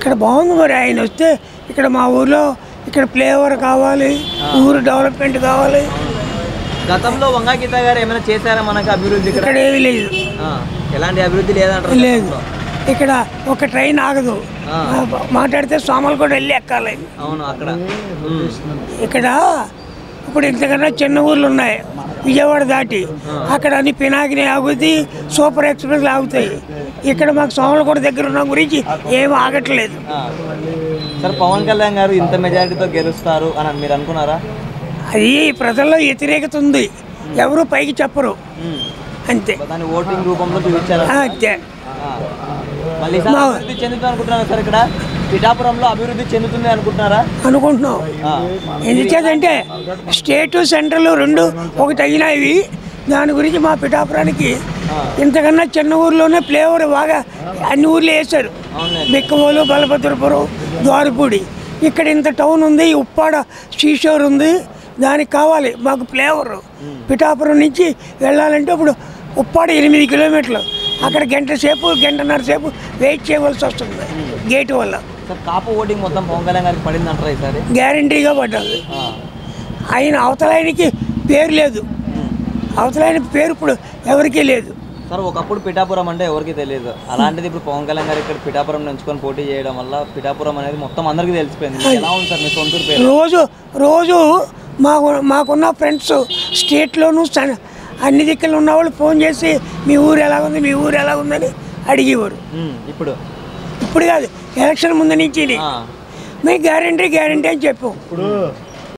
ఇక్కడ బాగుంది మరి ఆయన వస్తే ఇక్కడ మా ఊర్లో ఇక్కడ ఫ్లేవర్ కావాలి, ఊరు డెవలప్మెంట్ కావాలి. గతంలో వంగా గీత గారు ఏమైనా చేశారా మనకు అభివృద్ధి? ఇక్కడ ఏమీ లేదు, ఎలాంటి అభివృద్ధి లేదంటారు? లేదు. ఇక్కడ ఒక ట్రైన్ ఆగదు, మాట్లాడితే సోమలు కూడా వెళ్ళి ఎక్కాలి. అవును. అక్కడ ఇక్కడ ఇప్పుడు ఇంతకన్నా చిన్న ఊర్లు ఉన్నాయి విజయవాడ దాటి, అక్కడ అన్ని పినాకిని ఆగుతాయి, సూపర్ ఎక్స్ప్రెస్లు ఆగుతాయి. ఇక్కడ మాకు సోమలు కూడా దగ్గర ఉన్న గురించి ఏమి ఆగట్లేదు. సార్ పవన్ కళ్యాణ్ గారు ఇంత మెజారిటీతో గెలుస్తారు అని మీరు అనుకున్నారా? అది ప్రజల్లో వ్యతిరేకత ఉంది, ఎవరు పైకి చెప్పరు, అంతే. దాన్ని ఓటింగ్ రూపంలో చూపించారు అంతే. మళ్ళీ అభివృద్ధి చెందుతుంది అనుకుంటున్నారా సార్? ఇక్కడ పిఠాపురంలో అభివృద్ధి చెందుతుంది అనుకుంటున్నారా? అనుకుంటున్నాం. ఎందుచేతంటే స్టేటు సెంట్రల్ రెండు ఒకటి అయినాయి. దాని గురించి మా పిఠాపురానికి ఇంతకన్నా చిన్న ఊర్లోనే ఫ్లేవర్ బాగా అన్ని ఊర్లు వేశారు. బిక్కవోలు, బలభద్రపురం, ద్వారపూడి. ఇక్కడ ఇంత టౌన్ ఉంది, ఉప్పాడ శ్రీశోర్ ఉంది. దానికి కావాలి మాకు ఫ్లేవర్. పిఠాపురం నుంచి వెళ్ళాలంటే ఇప్పుడు ఉప్పాడ 8 కిలోమీటర్లు, అక్కడ గంటన్నర సేపు వెయిట్ చేయవలసి వస్తుంది గేటు వల్ల. కాపు ఓటింగ్ మొత్తం పవన్ కళ్యాణ్ గారికి పడింది అంటారా ఈసారి? గ్యారంటీగా పడ్డది. ఆయన అవతలాయనికి పేరు లేదు, అవతలాయన పేరు ఇప్పుడు ఎవరికీ లేదు సార్. ఒకప్పుడు పిఠాపురం అంటే ఎవరికి తెలియదు, అలాంటిది ఇప్పుడు పవన్ కళ్యాణ్ గారు ఇక్కడ పిఠాపురం ఎంచుకొని పోటీ చేయడం వల్ల పిఠాపురం అనేది మొత్తం అందరికీ తెలిసిపోయింది. ఎలా ఉంది సార్ మీ సొంతూరు పేరు? రోజు మాకున్న ఫ్రెండ్స్ స్టేట్లోనూ అన్ని దిక్కులు ఉన్నవాళ్ళు ఫోన్ చేసి మీ ఊరు ఎలా ఉంది, మీ ఊరు ఎలా ఉందని అడిగేవారు. ఇప్పుడు కాదు, ఎలక్షన్ ముందు నుంచి మీకు గ్యారంటీ అని చెప్పాం.